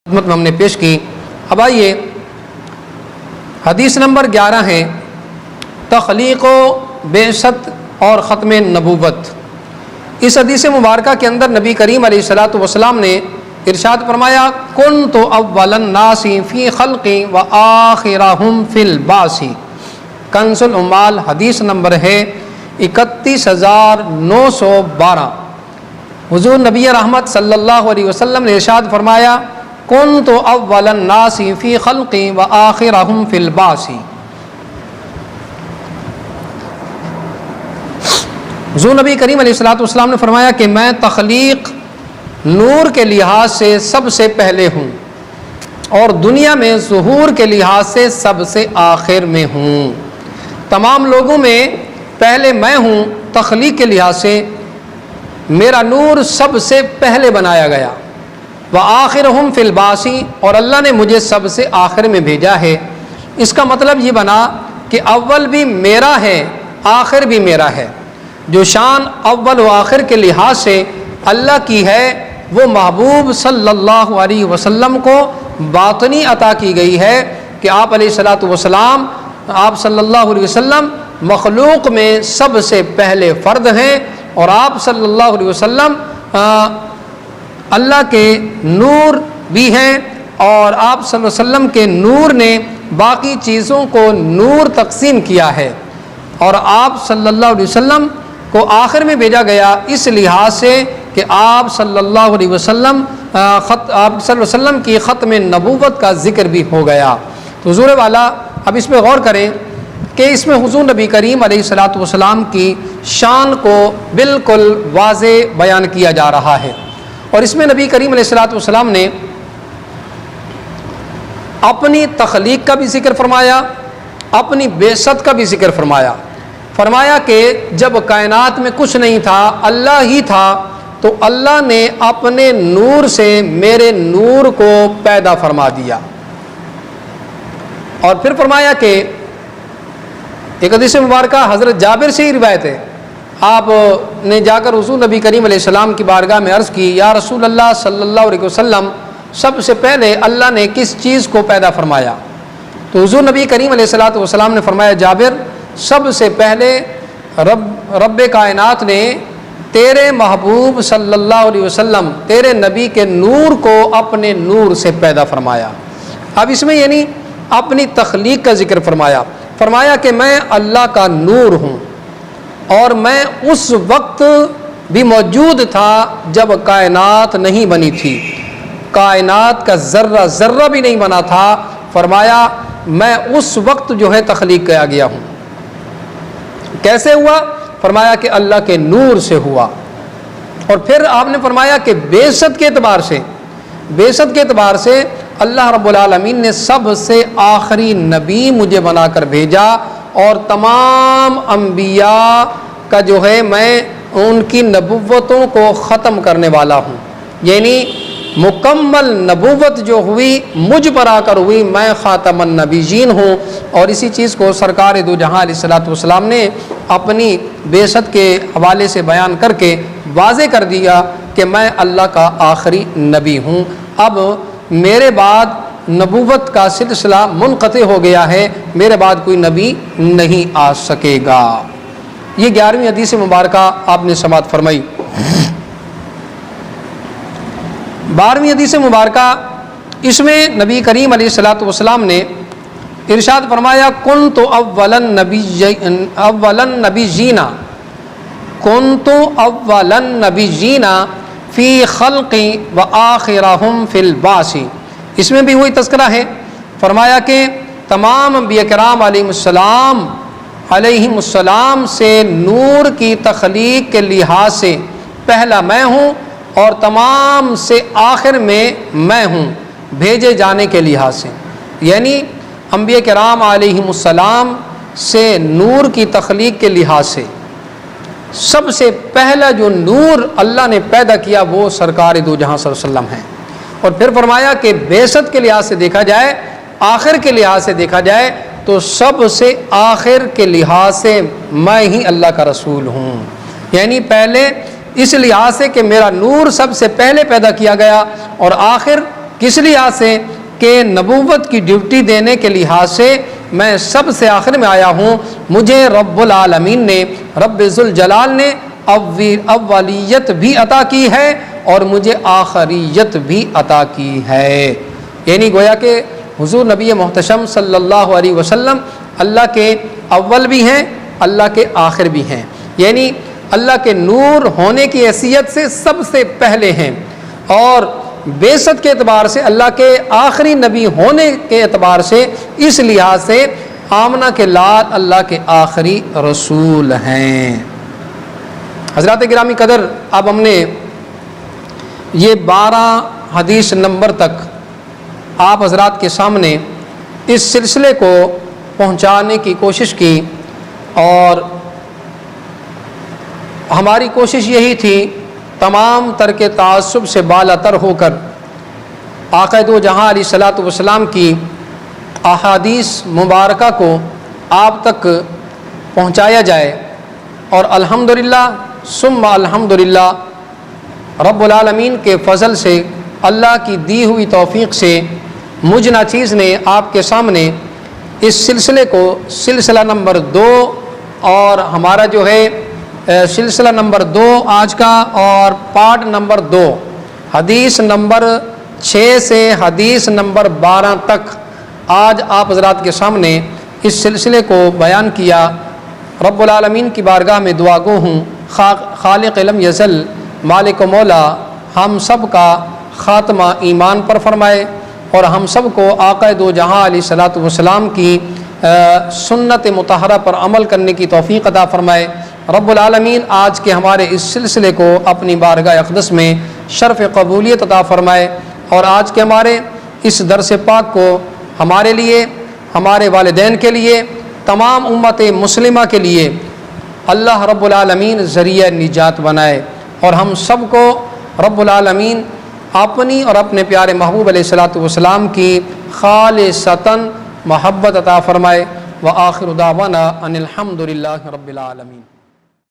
خدمت میں ہم نے پیش کی۔ اب آئیے حدیث نمبر 11 ہے تخلیق و بعثت اور ختم نبوت۔ اس حدیث مبارکہ کے اندر نبی کریم علیہ الصلوۃ والسلام نے ارشاد فرمایا کنت اول الناس فی خلقی و آخرہم فی البعث۔ کنز العمال حدیث نمبر ہے 31912۔ حضور نبی رحمت صلی اللہ علیہ وسلم نے ارشاد فرمایا کنت اول الناس فی خلقی و آخرہم فی البعث۔ حضور نبی کریم علیہ الصلوۃ والسلام نے فرمایا کہ میں تخلیق نور کے لحاظ سے سب سے پہلے ہوں اور دنیا میں ظہور کے لحاظ سے سب سے آخر میں ہوں۔ تمام لوگوں میں پہلے میں ہوں، تخلیق کے لحاظ سے میرا نور سب سے پہلے بنایا گیا۔ وآخرہم فی البعث، اور اللہ نے مجھے سب سے آخر میں بھیجا ہے۔ اس کا مطلب یہ بنا کہ اول بھی میرا ہے، آخر بھی میرا ہے۔ جو شان اول و آخر کے لحاظ سے اللہ کی ہے وہ محبوب صلی اللہ علیہ وسلم کو باطنی عطا کی گئی ہے کہ آپ علیہ الصلوۃ والسلام، آپ صلی اللہ علیہ وسلم مخلوق میں سب سے پہلے فرد ہیں، اور آپ صلی اللہ علیہ وسلم اللہ کے نور بھی ہیں، اور آپ صلی اللہ علیہ وسلم کے نور نے باقی چیزوں کو نور تقسیم کیا ہے، اور آپ صلی اللہ علیہ وسلم کو آخر میں بھیجا گیا اس لحاظ سے کہ آپ صلی اللہ علیہ وسلم کی ختم نبوت کا ذکر بھی ہو گیا۔ تو حضور والا اب اس پہ غور کریں کہ اس میں حضور نبی کریم علیہ الصلوۃ والسلام کی شان کو بالکل واضح بیان کیا جا رہا ہے، اور اس میں نبی کریم علیہ الصلوۃ والسلام نے اپنی تخلیق کا بھی ذکر فرمایا، اپنی بعثت کا بھی ذکر فرمایا۔ فرمایا کہ جب کائنات میں کچھ نہیں تھا، اللہ ہی تھا، تو اللہ نے اپنے نور سے میرے نور کو پیدا فرما دیا۔ اور پھر فرمایا کہ ایک حدیث مبارکہ حضرت جابر سے ہی روایت ہے، آپ نے جا کر حضور نبی کریم علیہ السلام کی بارگاہ میں عرض کی یا رسول اللہ صلی اللہ علیہ وسلم، سب سے پہلے اللہ نے کس چیز کو پیدا فرمایا؟ تو حضور نبی کریم علیہ الصلوۃ والسلام نے فرمایا جابر، سب سے پہلے رب کائنات نے تیرے محبوب صلی اللہ علیہ وسلم، تیرے نبی کے نور کو اپنے نور سے پیدا فرمایا۔ اب اس میں یعنی اپنی تخلیق کا ذکر فرمایا، فرمایا کہ میں اللہ کا نور ہوں، اور میں اس وقت بھی موجود تھا جب کائنات نہیں بنی تھی، کائنات کا ذرہ ذرہ بھی نہیں بنا تھا۔ فرمایا میں اس وقت جو ہے تخلیق کیا گیا ہوں۔ کیسے ہوا؟ فرمایا کہ اللہ کے نور سے ہوا۔ اور پھر آپ نے فرمایا کہ بعثت کے اعتبار سے اللہ رب العالمین نے سب سے آخری نبی مجھے بنا کر بھیجا، اور تمام انبیاء کا جو ہے میں ان کی نبوتوں کو ختم کرنے والا ہوں، یعنی مکمل نبوت جو ہوئی مجھ پر آ کر ہوئی، میں خاتم النبیین ہوں۔ اور اسی چیز کو سرکار دو جہاں علیہ الصلوۃ والسلام نے اپنی بعثت کے حوالے سے بیان کر کے واضح کر دیا کہ میں اللہ کا آخری نبی ہوں، اب میرے بعد نبوت کا سلسلہ منقطع ہو گیا ہے، میرے بعد کوئی نبی نہیں آ سکے گا۔ یہ 11ویں حدیث مبارکہ آپ نے سماعت فرمائی۔ 12ویں حدیث مبارکہ، اس میں نبی کریم علیہ الصلوۃ والسلام نے ارشاد فرمایا کنت اول النبیین فی خلقی و آخرہم فی البعث۔ اس میں بھی وہی تذکرہ ہے، فرمایا کہ تمام انبیاء کرام علیہم السلام سے نور کی تخلیق کے لحاظ سے پہلا میں ہوں، اور تمام سے آخر میں ہوں بھیجے جانے کے لحاظ سے، یعنی انبیاء کرام علیہم السلام سے نور کی تخلیق کے لحاظ سے سب سے پہلا جو نور اللہ نے پیدا کیا وہ سرکار دو جہاں صلی اللہ علیہ وسلم ہیں۔ اور پھر فرمایا کہ بعثت کے لحاظ سے دیکھا جائے، آخر کے لحاظ سے دیکھا جائے تو سب سے آخر کے لحاظ سے میں ہی اللہ کا رسول ہوں، یعنی پہلے اس لحاظ سے کہ میرا نور سب سے پہلے پیدا کیا گیا، اور آخر کس لحاظ سے کہ نبوت کی ڈیوٹی دینے کے لحاظ سے میں سب سے آخر میں آیا ہوں، مجھے رب العالمین نے، رب ذوالجلال نے اولیت بھی عطا کی ہے اور مجھے آخریت بھی عطا کی ہے۔ یعنی گویا کہ حضور نبی محتشم صلی اللہ علیہ وسلم اللہ کے اول بھی ہیں، اللہ کے آخر بھی ہیں، یعنی اللہ کے نور ہونے کی حیثیت سے سب سے پہلے ہیں، اور بعثت کے اعتبار سے اللہ کے آخری نبی ہونے کے اعتبار سے اس لحاظ سے آمنہ کے لال اللہ کے آخری رسول ہیں۔ حضرات گرامی قدر، اب ہم نے یہ 12 حدیث نمبر تک آپ حضرات کے سامنے اس سلسلے کو پہنچانے کی کوشش کی، اور ہماری کوشش یہی تھی تمام ترک تعصب سے بالا تر ہو کر آقا دو جہاں علیہ الصلوۃ والسلام کی احادیث مبارکہ کو آپ تک پہنچایا جائے، اور الحمدللہ ثم الحمدللہ رب العالمین کے فضل سے، اللہ کی دی ہوئی توفیق سے مجھ ناچیز نے آپ کے سامنے اس سلسلے کو سلسلہ نمبر 2 اور ہمارا جو ہے سلسلہ نمبر 2 آج کا، اور پارٹ نمبر 2 حدیث نمبر 6 سے حدیث نمبر 12 تک آج آپ حضرات کے سامنے اس سلسلے کو بیان کیا۔ رب العالمین کی بارگاہ میں دعا گو ہوں، خالق لم یزل مالک و مولا ہم سب کا خاتمہ ایمان پر فرمائے، اور ہم سب کو آقا دو جہاں علیہ الصلوۃ والسلام کی سنت مطہرہ پر عمل کرنے کی توفیق عطا فرمائے۔ رب العالمین آج کے ہمارے اس سلسلے کو اپنی بارگاہ اقدس میں شرف قبولیت عطا فرمائے، اور آج کے ہمارے اس درس پاک کو ہمارے لیے، ہمارے والدین کے لیے، تمام امت مسلمہ کے لیے اللہ رب العالمین ذریعہ نجات بنائے، اور ہم سب کو رب العالمین اپنی اور اپنے پیارے محبوب علیہ الصلوۃ والسلام کی خالصتاً محبت عطا فرمائے۔ وآخر دعوانا ان الحمد للہ رب العالمین۔